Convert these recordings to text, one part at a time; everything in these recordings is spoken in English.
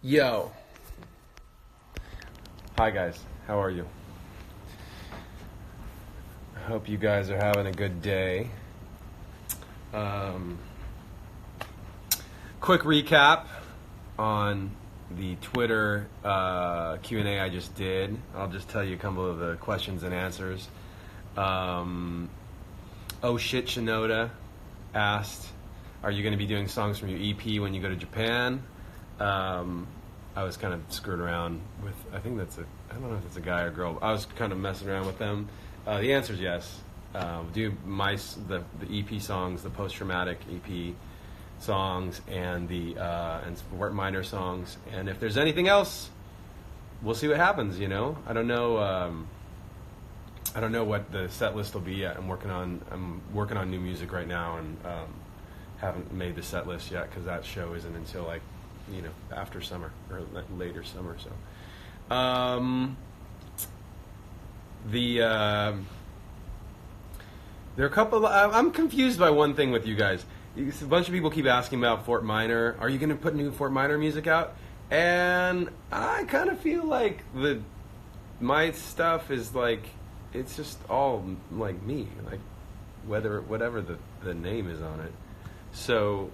Yo. Hi guys, how are you? I hope you guys are having a good day. Quick recap on the Twitter Q&A I just did. I'll just tell you a couple of the questions and answers. Oh shit, Shinoda asked, are you going to be doing songs from your EP when you go to Japan? I was kind of screwing around with, I don't know if it's a guy or girl. I was kind of messing around with them. The answer is yes. Do the EP songs, the post-traumatic EP songs, and the Fort Minor songs. And if there's anything else, we'll see what happens. You know, I don't know what the set list will be yet. I'm working on new music right now, and haven't made the set list yet because that show isn't until after summer or later summer. So there are a couple. I'm confused by one thing with you guys. A bunch of people keep asking about Fort Minor. Are you going to put new Fort Minor music out? And I kind of feel like my stuff is like, it's just all like me, like whatever the name is on it. So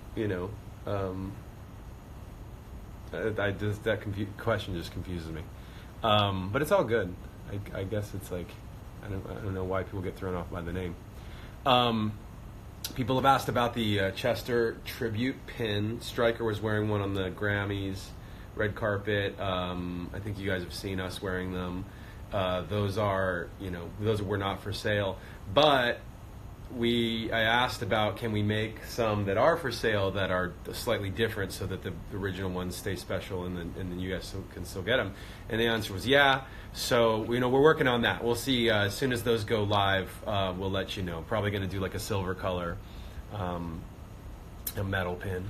question just confuses me. But it's all good. I guess it's like, I don't know why people get thrown off by the name. People have asked about the Chester tribute pin. Stryker was wearing one on the Grammys red carpet. I think you guys have seen us wearing them. Those were not for sale. But I asked about, can we make some that are for sale that are slightly different so that the original ones stay special and then you guys can still get them? And the answer was yeah. So we're working on that. We'll see. As soon as those go live, we'll let you know. Probably going to do like a silver color, a metal pin.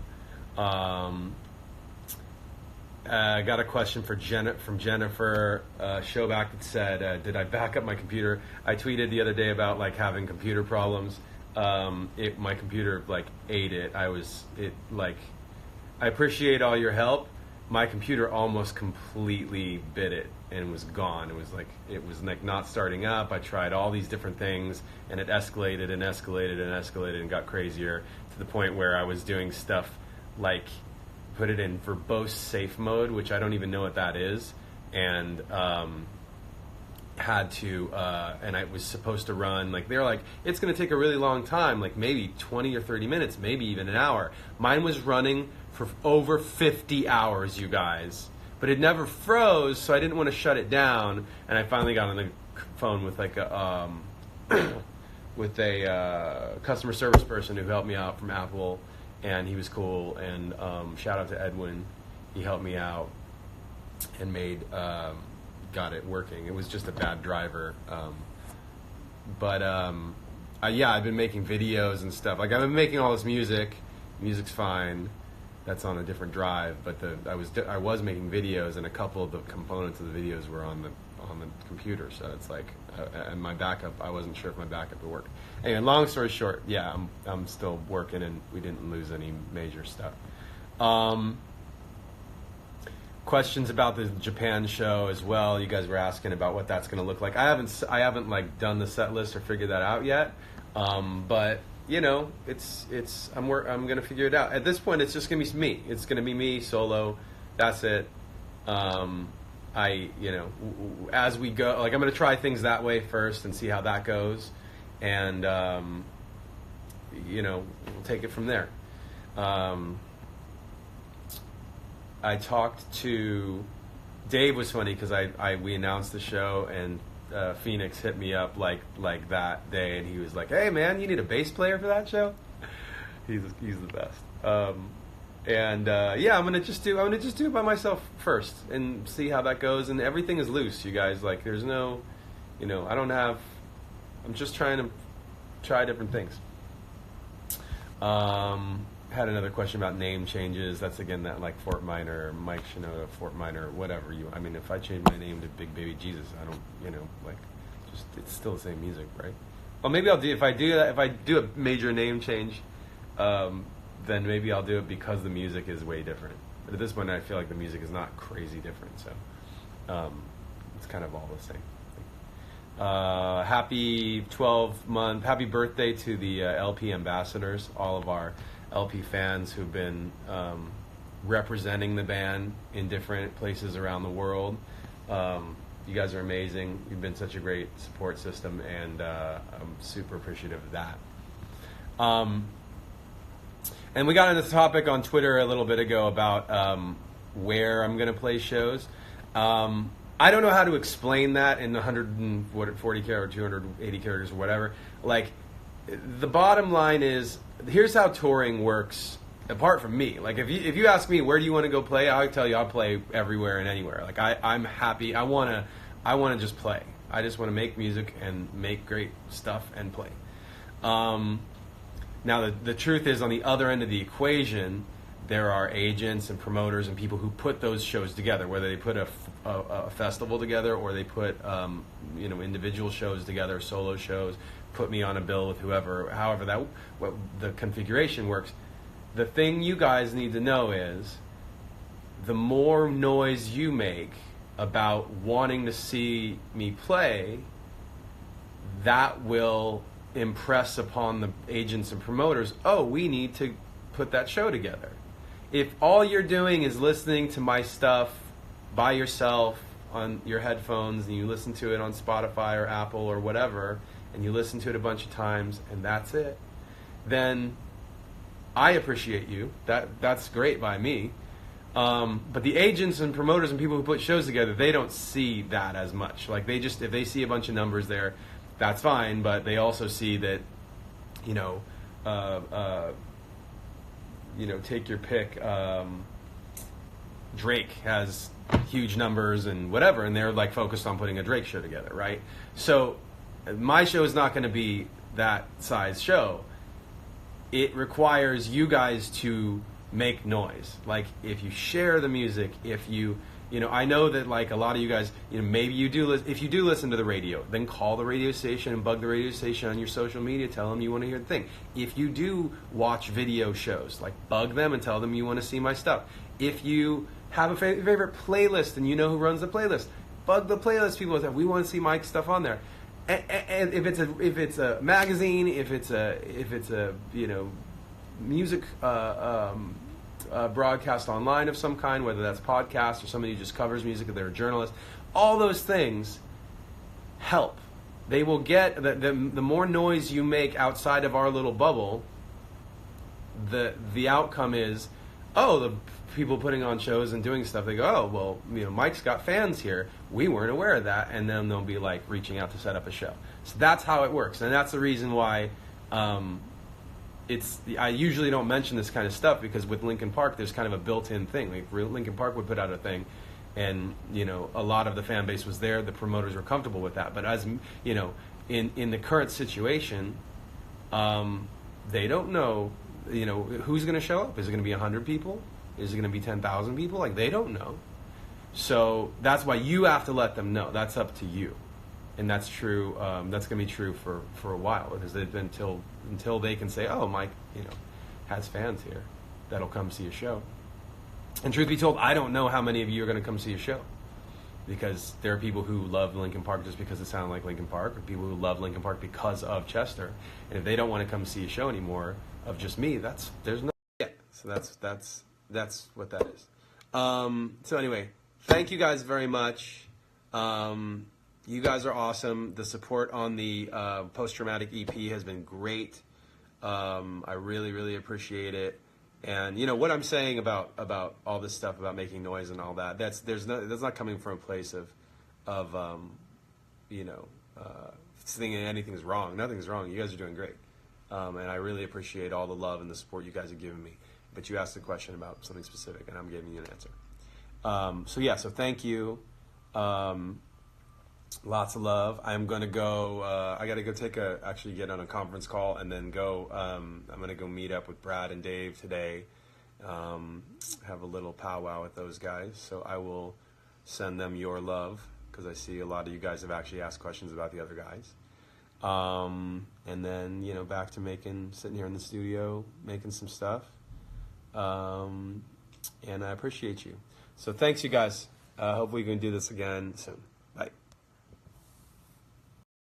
I got a question from Jennifer Showback that said, did I back up my computer? I tweeted the other day about having computer problems. My computer ate it. I appreciate all your help. My computer almost completely bit it and was gone. It was not starting up. I tried all these different things and it escalated and escalated and escalated and got crazier to the point where I was doing stuff like put it in verbose safe mode, which I don't even know what that is, and had to, and I was supposed to run, they're like, it's going to take a really long time, maybe 20 or 30 minutes, maybe even an hour. Mine was running for over 50 hours, you guys, but it never froze, so I didn't want to shut it down, and I finally got on the phone with with a customer service person who helped me out from Apple. And he was cool, and shout out to Edwin. He helped me out and got it working. It was just a bad driver. I've been making videos and stuff. I've been making all this music. Music's fine. That's on a different drive. But I was making videos, and a couple of the components of the videos were on the computer. So it's and my backup, I wasn't sure if my backup would work. Anyway, long story short, yeah, I'm still working, and we didn't lose any major stuff. Questions about the Japan show as well. You guys were asking about what that's going to look like. I haven't done the set list or figured that out yet. But it's I'm going to figure it out. At this point, it's just going to be me. It's going to be me solo. That's it. As we go, I'm going to try things that way first and see how that goes, and we'll take it from there. I talked to Dave. Was funny because we announced the show, and Phoenix hit me up like that day, and he was like, "Hey man, you need a bass player for that show?" He's the best. I'm gonna just do it by myself first and see how that goes. And everything is loose, you guys. There's no, I'm just trying to try different things. Had another question about name changes. That's again that Fort Minor, Mike Shinoda, Fort Minor, whatever you. I mean, if I change my name to Big Baby Jesus, I don't, it's still the same music, right? Well, maybe I'll do if I do a major name change. Then maybe I'll do it because the music is way different. But at this point, I feel like the music is not crazy different, so it's kind of all the same. Happy 12-month, happy birthday to the LP ambassadors, all of our LP fans who've been representing the band in different places around the world. You guys are amazing. You've been such a great support system, and I'm super appreciative of that. And we got into the topic on Twitter a little bit ago about where I'm going to play shows. I don't know how to explain that in 140 characters or 280 characters or whatever. Like, the bottom line is, here's how touring works apart from me. Like, if you ask me, where do you want to go play? I'll tell you, I'll play everywhere and anywhere. Like, I'm happy. I want to just play. I just want to make music and make great stuff and play. Now, the truth is, on the other end of the equation, there are agents and promoters and people who put those shows together, whether they put a festival together or they put individual shows together, solo shows, put me on a bill with whoever, however the configuration works. The thing you guys need to know is, the more noise you make about wanting to see me play, that will impress upon the agents and promoters, oh, we need to put that show together. If all you're doing is listening to my stuff by yourself on your headphones, and you listen to it on Spotify or Apple or whatever, and you listen to it a bunch of times and that's it, then I appreciate you. That's great by me. But the agents and promoters and people who put shows together, they don't see that as much. Like, if they see a bunch of numbers there, that's fine, but they also see that, take your pick. Drake has huge numbers and whatever, and they're like focused on putting a Drake show together, right? So my show is not going to be that size show. It requires you guys to make noise. Like, if you share the music, if you I know that, like, a lot of you guys, maybe you do, if you do listen to the radio, then call the radio station and bug the radio station on your social media, tell them you want to hear the thing. If you do watch video shows, like, bug them and tell them you want to see my stuff. If you have a favorite playlist and you know who runs the playlist, bug the playlist people that we want to see my stuff on there. And if it's a magazine, if it's a music broadcast online of some kind, whether that's podcast or somebody who just covers music, or they're a journalist, all those things help. They will get the more noise you make outside of our little bubble, the outcome is, oh, the people putting on shows and doing stuff, they go, oh, well, Mike's got fans here, we weren't aware of that, and then they'll be like reaching out to set up a show. So that's how it works, and that's the reason why I usually don't mention this kind of stuff, because with Linkin Park, there's kind of a built-in thing. Like, Linkin Park would put out a thing, and a lot of the fan base was there. The promoters were comfortable with that. But as in the current situation, they don't know, who's going to show up. Is it going to be 100 people? Is it going to be 10,000 people? Like, they don't know. So that's why you have to let them know. That's up to you. And that's true. That's going to be true for a while, because until they can say, oh, Mike, has fans here that'll come see a show. And truth be told, I don't know how many of you are going to come see a show, because there are people who love Linkin Park just because it sounded like Linkin Park, or people who love Linkin Park because of Chester. And if they don't want to come see a show anymore of just me, there's no yet. So that's what that is. So anyway, thank you guys very much. You guys are awesome. The support on the post-traumatic EP has been great. I really, really appreciate it. And what I'm saying about all this stuff about making noise and all that, that's not coming from a place of thinking anything's wrong. Nothing's wrong. You guys are doing great. And I really appreciate all the love and the support you guys have given me. But you asked a question about something specific, and I'm giving you an answer. So thank you. Lots of love. I'm going to go, I got to go get on a conference call, and then go, I'm going to go meet up with Brad and Dave today, have a little powwow with those guys. So I will send them your love, because I see a lot of you guys have actually asked questions about the other guys. And then, back to sitting here in the studio, making some stuff. And I appreciate you. So thanks, you guys. Hopefully we can do this again soon.